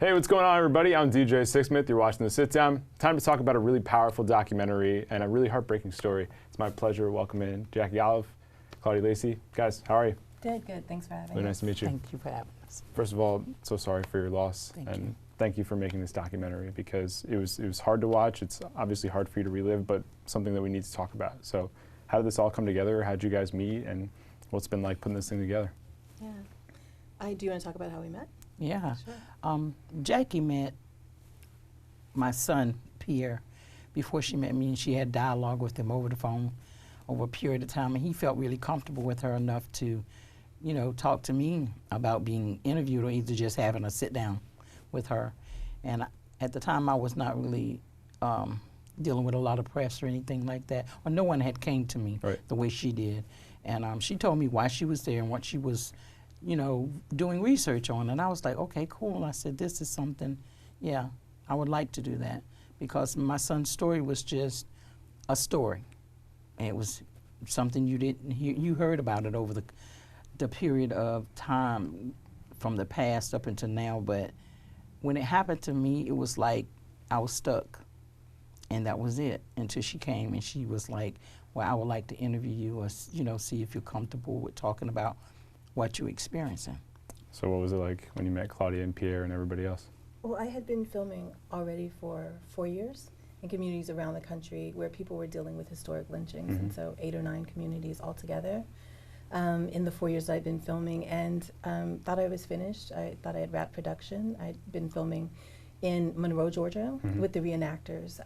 Hey, what's going on, everybody? I'm DJ Sixsmith. You're watching The Sit Down. Time to talk about a really powerful documentary and a really heartbreaking story. It's my pleasure to welcome in Jacqueline, Claudia Lacy. Guys, how are you? Good. Thanks for having us. Really nice to meet you. Thank you for having us. First of all, so sorry for your loss. Thank you for making this documentary because it was hard to watch. It's obviously hard for you to relive, but something that we need to talk about. So how did this all come together? How did you guys meet? And what's it been like putting this thing together? Yeah. Do you want to talk about how we met? Yeah. Sure. Jackie met my son, Pierre, before she met me, and she had dialogue with him over the phone over a period of time, and he felt really comfortable with her enough to, you know, talk to me about being interviewed or either just having a sit down with her. And at the time, I was not really dealing with a lot of press or anything like that, or no one had came to me the way she did. And she told me why she was there and what she was, you know, doing research on. And I was like, okay, cool. I said, this is something, yeah, I would like to do that. Because my son's story was just a story. And it was something you didn't hear, you heard about it over the period of time from the past up until now. But when it happened to me, it was like I was stuck. And that was it until she came and she was like, well, I would like to interview you or, you know, see if you're comfortable with talking about what you're experiencing. So what was it like when you met Claudia and Pierre and everybody else? Well, I had been filming already for 4 years in communities around the country where people were dealing with historic lynchings, and so 8 or 9 communities altogether in the 4 years I'd been filming, and thought I was finished. I thought I had wrapped production. I'd been filming in Monroe, Georgia with the reenactors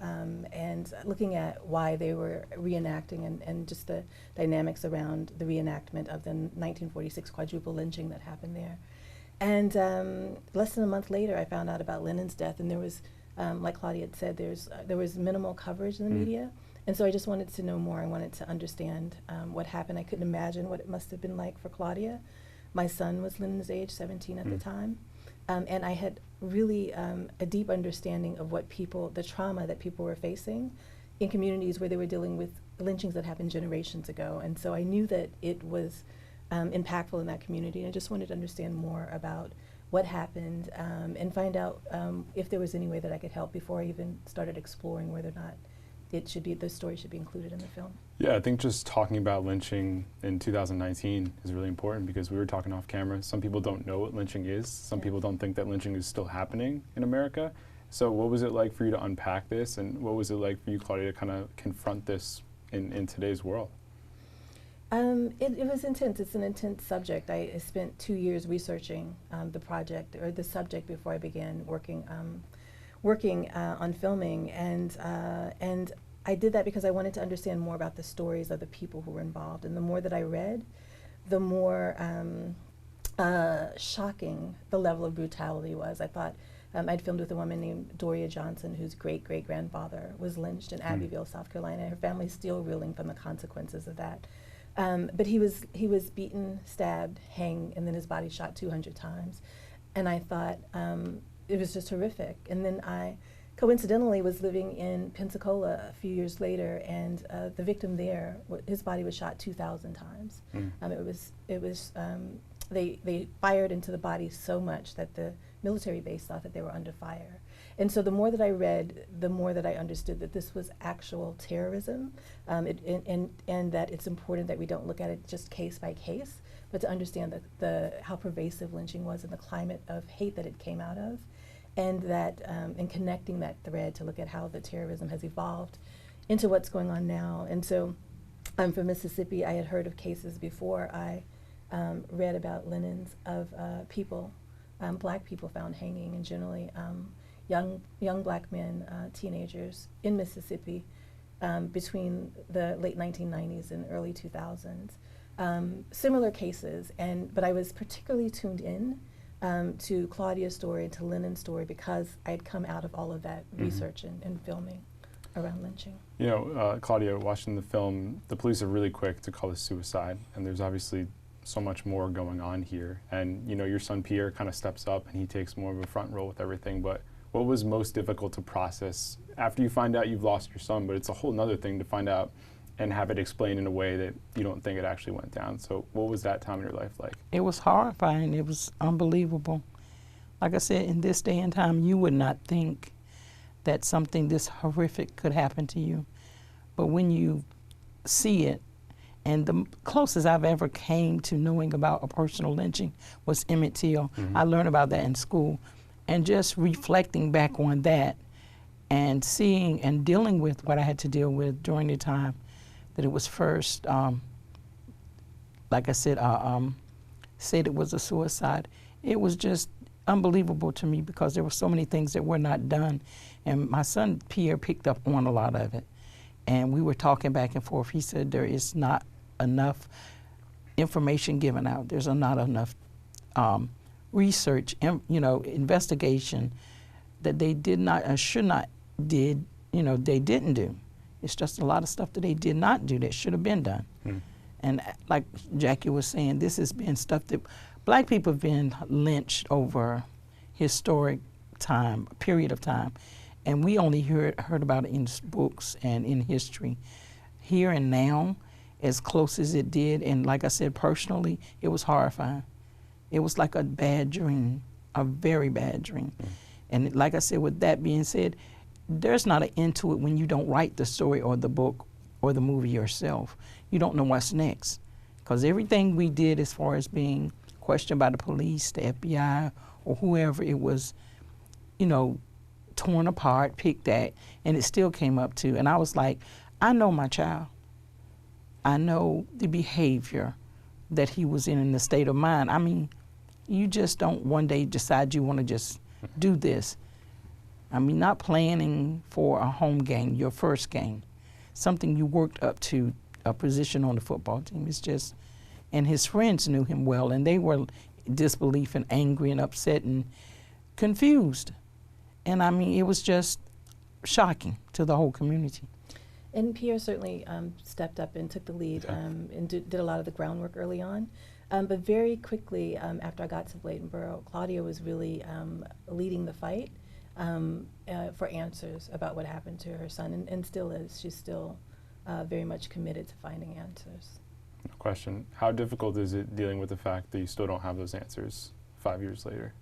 and looking at why they were reenacting and just the dynamics around the reenactment of the 1946 quadruple lynching that happened there. And less than a month later, I found out about Lenin's death, and there was, like Claudia had said, there was minimal coverage in the media, and so I just wanted to know more. I wanted to understand what happened. I couldn't imagine what it must have been like for Claudia. My son was Lenin's age, 17 at the time. And I had really a deep understanding of what the trauma that people were facing in communities where they were dealing with lynchings that happened generations ago. And so I knew that it was impactful in that community. And I just wanted to understand more about what happened and find out if there was any way that I could help before I even started exploring whether or not the story should be included in the film. Yeah, I think just talking about lynching in 2019 is really important because we were talking off camera. Some people don't know what lynching is. Some people don't think that lynching is still happening in America. So what was it like for you to unpack this, and what was it like for you, Claudia, to kind of confront this in today's world? It was intense. It's an intense subject. I spent 2 years researching the project or the subject before I began working on filming, and I did that because I wanted to understand more about the stories of the people who were involved. And the more that I read, the more shocking the level of brutality was. I thought I'd filmed with a woman named Doria Johnson, whose great-great-grandfather was lynched in Abbeville, South Carolina. Her family's still reeling from the consequences of that. But he was beaten, stabbed, hanged, and then his body shot 200 times. And I thought, it was just horrific. And then I coincidentally was living in Pensacola a few years later, and the victim there, his body was shot 2,000 times. They fired into the body so much that the military base thought that they were under fire. And so the more that I read, the more that I understood that this was actual terrorism, and that it's important that we don't look at it just case by case, but to understand how pervasive lynching was and the climate of hate that it came out of, and that and connecting that thread to look at how the terrorism has evolved into what's going on now. And so I'm from Mississippi. I had heard of cases before I read about Lenins of people, black people found hanging, and generally young black men, teenagers in Mississippi between the late 1990s and early 2000s. Similar cases, but I was particularly tuned in to Claudia's story and to Lenin's story because I had come out of all of that research and filming around lynching. You know, Claudia, watching the film, the police are really quick to call this suicide, and there's obviously so much more going on here. And you know, your son Pierre kind of steps up and he takes more of a front role with everything, but what was most difficult to process after you find out you've lost your son? But it's a whole nother thing to find out and have it explained in a way that you don't think it actually went down. So what was that time in your life like? It was horrifying. It was unbelievable. like I said, in this day and time, you would not think that something this horrific could happen to you. But when you see it, and the closest I've ever came to knowing about a personal lynching was Emmett Till. I learned about that in school. And just reflecting back on that and seeing and dealing with what I had to deal with during the time that it was first, like I said, said it was a suicide. It was just unbelievable to me because there were so many things that were not done. And my son, Pierre, picked up on a lot of it. And we were talking back and forth. He said there is not enough information given out. There's not enough research, investigation that they did not, should not did, they didn't do. It's just a lot of stuff that they did not do that should have been done. And like Jackie was saying, this has been stuff that black people have been lynched over historic time, period of time. And we only heard about it in books and in history. Here and now, as close as it did, and like I said, personally, it was horrifying. It was like a bad dream, a very bad dream. And like I said, with that being said, there's not an end to it when you don't write the story or the book or the movie yourself. You don't know what's next. Because everything we did as far as being questioned by the police, the FBI, or whoever, it was, torn apart, picked at, and it still came up to. And I was like, I know my child. I know the behavior that he was in the state of mind. I mean, you just don't one day decide you want to just do this. I mean, not planning for a home game, your first game, something you worked up to a position on the football team. It's just, and his friends knew him well, and they were disbelief and angry and upset and confused. And I mean, it was just shocking to the whole community. And Pierre certainly stepped up and took the lead and did a lot of the groundwork early on. But very quickly, after I got to Bladenboro, Claudia was really leading the fight for answers about what happened to her son, and still is. She's still very much committed to finding answers. No question. How difficult is it dealing with the fact that you still don't have those answers 5 years later?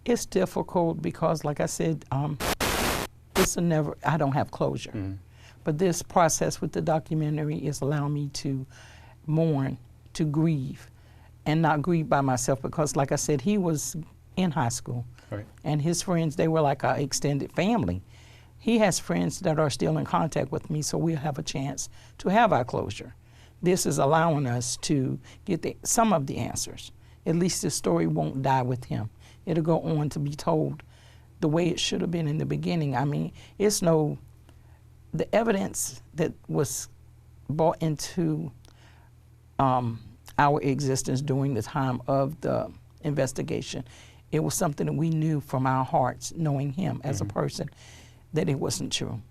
It's difficult because, like I said, I don't have closure. But this process with the documentary is allowing me to mourn, to grieve, and not grieve by myself because, like I said, he was in high school. Right. And his friends, they were like our extended family. He has friends that are still in contact with me, so we'll have a chance to have our closure. This is allowing us to get some of the answers. At least the story won't die with him. It'll go on to be told the way it should have been in the beginning. I mean, the evidence that was brought into our existence during the time of the investigation, it was something that we knew from our hearts, knowing him as a person, that it wasn't true.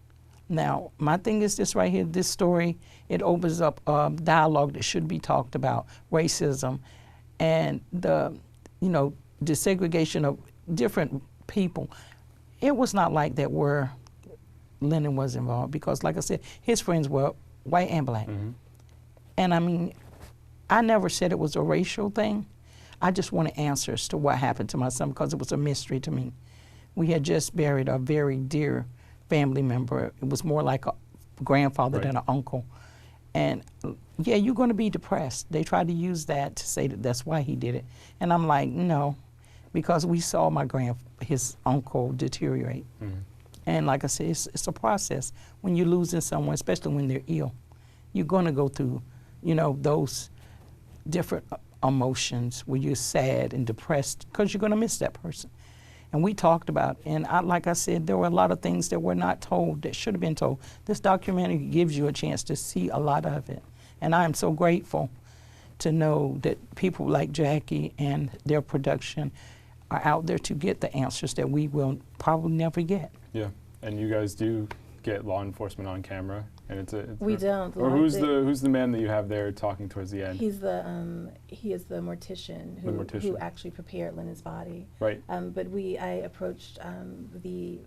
Now, my thing is this right here, this story, it opens up a dialogue that should be talked about, racism and the segregation of different people. It was not like that where Lennon was involved because, like I said, his friends were white and black. And I mean, I never said it was a racial thing. I just wanted answers to what happened to my son because it was a mystery to me. We had just buried a very dear family member. It was more like a grandfather than an uncle. And yeah, you're going to be depressed. They tried to use that to say that that's why he did it. And I'm like, no, because we saw his uncle deteriorate. And like I said, it's a process. When you're losing someone, especially when they're ill, you're going to go through, those different emotions where you're sad and depressed because you're going to miss that person. And we talked about, and like I said, there were a lot of things that were not told that should have been told. This documentary gives you a chance to see a lot of it. And I am so grateful to know that people like Jackie and their production are out there to get the answers that we will probably never get. Yeah, and you guys do get law enforcement on camera, and we don't. Or who's the man that you have there talking towards the end? He's he is the mortician who actually prepared Lennon's body. Right. But I approached the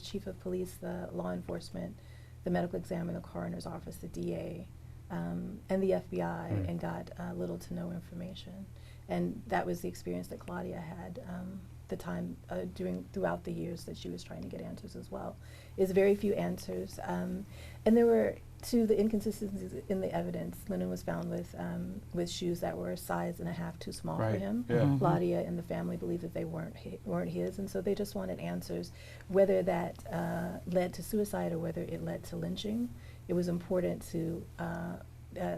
chief of police, the law enforcement, the medical examiner, the coroner's office, the DA, and the FBI, and got little to no information. And that was the experience that Claudia had throughout the years that she was trying to get answers as well. Is very few answers. And there were the inconsistencies in the evidence. Lennon was found with shoes that were a size and a half too small for him. Mm-hmm. Claudia and the family believed that they weren't his, and so they just wanted answers, whether that led to suicide or whether it led to lynching. It was important to,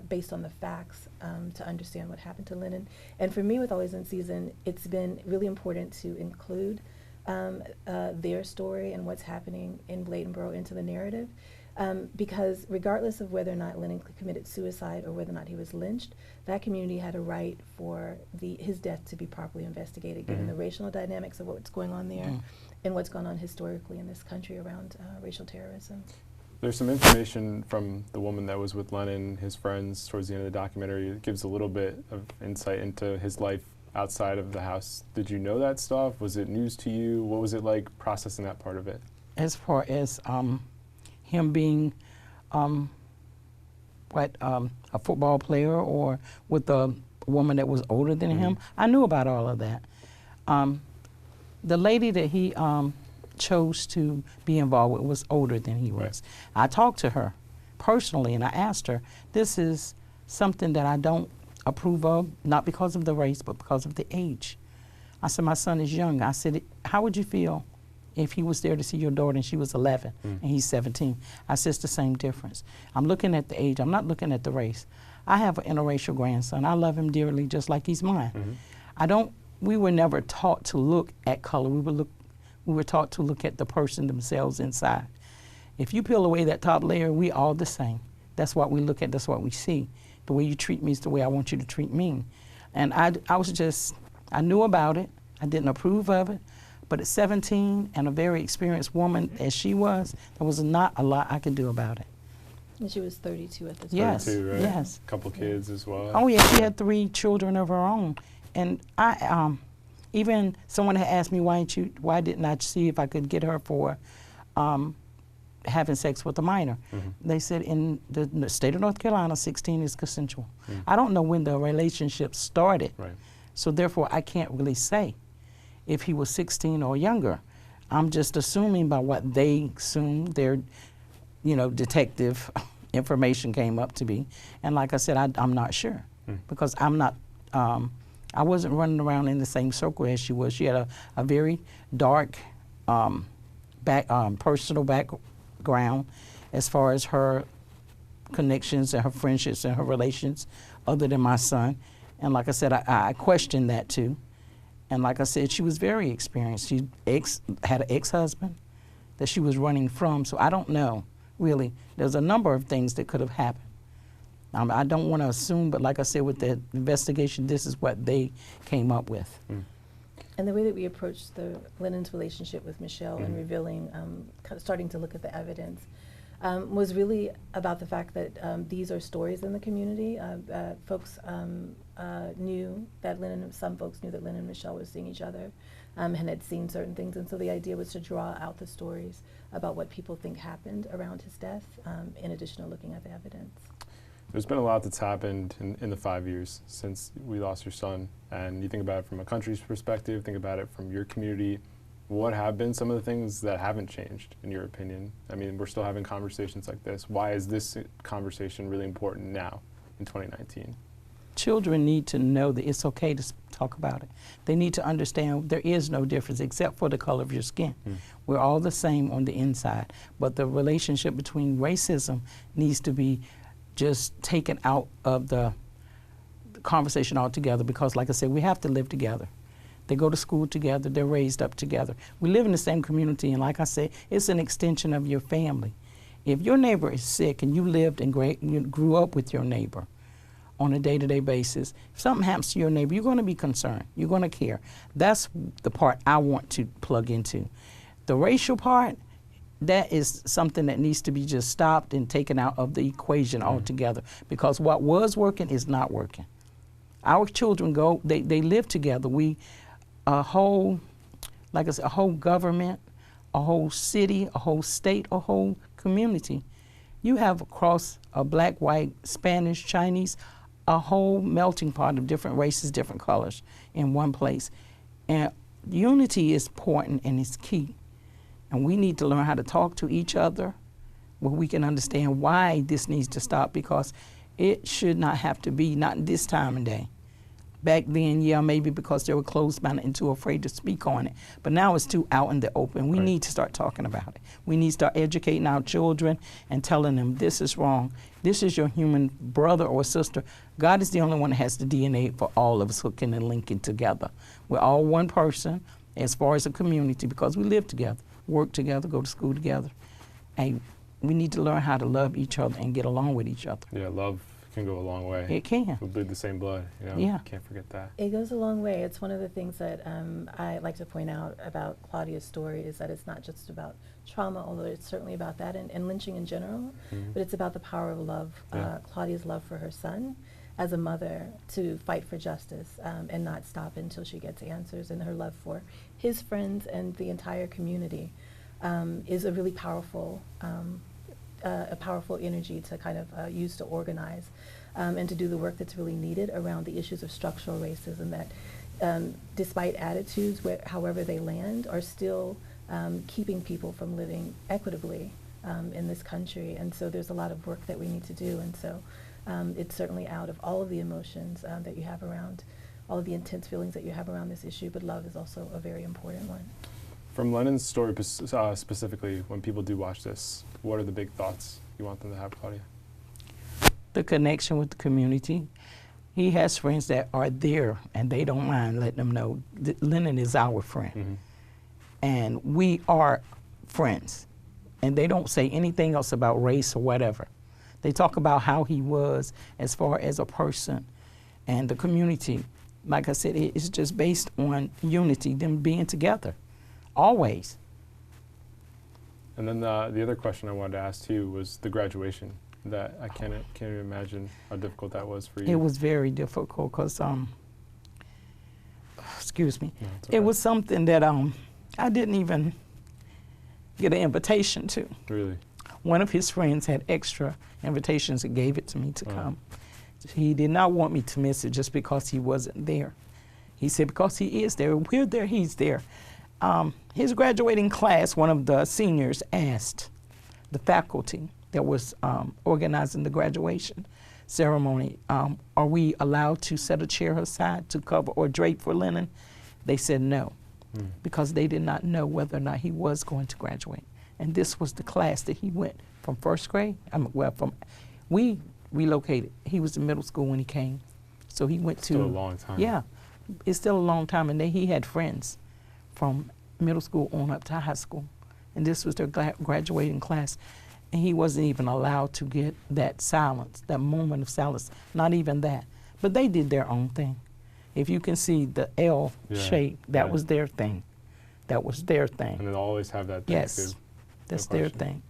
based on the facts, to understand what happened to Lennon. And for me, with Always in Season, it's been really important to include their story and what's happening in Bladenboro into the narrative. Because regardless of whether or not Lennon committed suicide or whether or not he was lynched, that community had a right for his death to be properly investigated, given the racial dynamics of what's going on there and what's gone on historically in this country around racial terrorism. There's some information from the woman that was with Lennon, his friends, towards the end of the documentary. It gives a little bit of insight into his life outside of the house. Did you know that stuff? Was it news to you? What was it like processing that part of it? As far as him being a football player or with a woman that was older than him, I knew about all of that. The lady that he chose to be involved with was older than he was. I talked to her personally and I asked her, this is something that I don't approve of, not because of the race, but because of the age. I said, my son is young. I said, how would you feel if he was there to see your daughter and she was 11 and he's 17? I said, it's the same difference. I'm looking at the age. I'm not looking at the race. I have an interracial grandson. I love him dearly, just like he's mine. We were never taught to look at color. We were taught to look at the person themselves inside. If you peel away that top layer, we all the same. That's what we look at. That's what we see. The way you treat me is the way I want you to treat me. And I knew about it. I didn't approve of it. But at 17 and a very experienced woman as she was, there was not a lot I could do about it. And she was 32 at the time. Yes, 32, right? yes. A couple kids as well. Oh yeah, she had 3 children of her own. And I, even someone had asked me why didn't I see if I could get her for having sex with a minor. They said in the state of North Carolina, 16 is consensual. I don't know when the relationship started, so therefore I can't really say if he was 16 or younger. I'm just assuming by what they assumed, their, detective information came up to be. And like I said, I'm not sure because I'm not, I wasn't running around in the same circle as she was. She had a very dark personal background as far as her connections and her friendships and her relations other than my son. And like I said, I questioned that too. And like I said, she was very experienced. She had an ex-husband that she was running from. So I don't know, really. There's a number of things that could have happened. I don't want to assume, but like I said, with the investigation, this is what they came up with. And the way that we approached Lennon's relationship with Michelle and revealing, starting to look at the evidence, was really about the fact that these are stories in the community. Folks knew that some folks knew that Lennon and Michelle were seeing each other and had seen certain things. And so the idea was to draw out the stories about what people think happened around his death, in addition to looking at the evidence. There's been a lot that's happened in the 5 years since we lost your son. And you think about it from a country's perspective, think about it from your community. What have been some of the things that haven't changed, in your opinion? I mean, we're still having conversations like this. Why is this conversation really important now in 2019? Children need to know that it's okay to talk about it. They need to understand there is no difference except for the color of your skin. We're all the same on the inside. But the relationship between racism needs to be just taken out of the conversation altogether because, like I said, we have to live together. They go to school together. They're raised up together. We live in the same community, and like I said, it's an extension of your family. If your neighbor is sick and you lived and you grew up with your neighbor on a day-to-day basis, if something happens to your neighbor, you're going to be concerned. You're going to care. That's the part I want to plug into. The racial part, that is something that needs to be just stopped and taken out of the equation altogether because what was working is not working. Our children they live together. A whole government, a whole city, a whole state, a whole community. You have across a black, white, Spanish, Chinese, a whole melting pot of different races, different colors in one place. And unity is important and it's key. And we need to learn how to talk to each other where we can understand why this needs to stop, because it should not have to be, not this time of day. Back then, yeah, maybe because they were closed-minded and too afraid to speak on it. But now it's too out in the open. We need to start talking about it. We need to start educating our children and telling them this is wrong. This is your human brother or sister. God is the only one that has the DNA for all of us hooking and linking together. We're all one person as far as a community because we live together, work together, go to school together. And we need to learn how to love each other and get along with each other. Yeah, love can go a long way. It can. We bleed the same blood, you know? Yeah. Can't forget that. It goes a long way. It's one of the things that I like to point out about Claudia's story is that it's not just about trauma, although it's certainly about that and lynching in general, but it's about the power of love, Claudia's love for her son as a mother to fight for justice and not stop until she gets answers, and her love for his friends and the entire community is a really powerful a powerful energy to kind of use to organize and to do the work that's really needed around the issues of structural racism that, despite attitudes, however they land, are still keeping people from living equitably in this country. And so there's a lot of work that we need to do. And so it's certainly out of all of the emotions that you have around, all of the intense feelings that you have around this issue, but love is also a very important one. From Lennon's story specifically, when people do watch this, what are the big thoughts you want them to have, Claudia? The connection with the community. He has friends that are there, and they don't mind letting them know that Lennon is our friend. And we are friends. And they don't say anything else about race or whatever. They talk about how he was as far as a person. And the community, like I said, it's just based on unity, them being together. Always. And then the other question I wanted to ask too was the graduation. That I can't even imagine how difficult that was for you. It was very difficult because, excuse me, No, it's okay. it was something that I didn't even get an invitation to. Really? One of his friends had extra invitations and gave it to me to come. He did not want me to miss it just because he wasn't there. He said because he is there, we're there, he's there. His graduating class, one of the seniors asked the faculty that was organizing the graduation ceremony, are we allowed to set a chair aside to cover or drape for Lennon? They said no, because they did not know whether or not he was going to graduate. And this was the class that he went from first grade. We relocated. He was in middle school when he came. So he went to— Still a long time. Yeah, it's still a long time. And then he had friends from middle school on up to high school. And this was their graduating class. And he wasn't even allowed to get that silence, that moment of silence, not even that. But they did their own thing. If you can see the L shape, that was their thing. That was their thing. And they'll always have that thing. Yes, that's No their question. thing.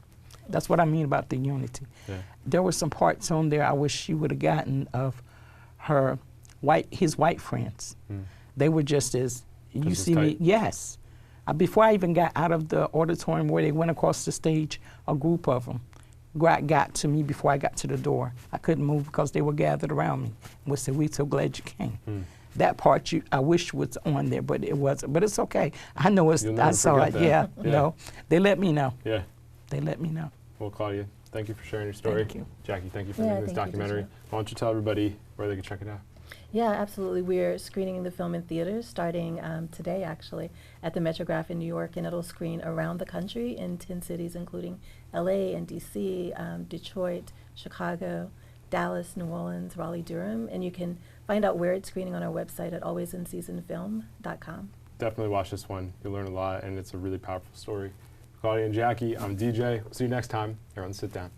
That's what I mean about the unity. Yeah. There were some parts on there I wish you would have gotten of his white friends. They were just as, you see me, yes. Before I even got out of the auditorium where they went across the stage, a group of them got to me before I got to the door. I couldn't move because they were gathered around me. We said, "We're so glad you came." That part I wish was on there, but it wasn't. But it's okay. I know it's. I saw it. Yeah. No, they let me know. Yeah. They let me know. Well, Claudia, thank you for sharing your story. Thank you. Jackie, thank you for making this documentary. Why don't you tell everybody where they can check it out? Yeah, absolutely. We're screening the film in theaters starting today, actually, at the Metrograph in New York, and it'll screen around the country in 10 cities, including LA and DC, Detroit, Chicago, Dallas, New Orleans, Raleigh, Durham, and you can find out where it's screening on our website at alwaysinseasonfilm.com. Definitely watch this one. You'll learn a lot, and it's a really powerful story. Claudia and Jackie, I'm DJ. We'll see you next time here on Sit Down.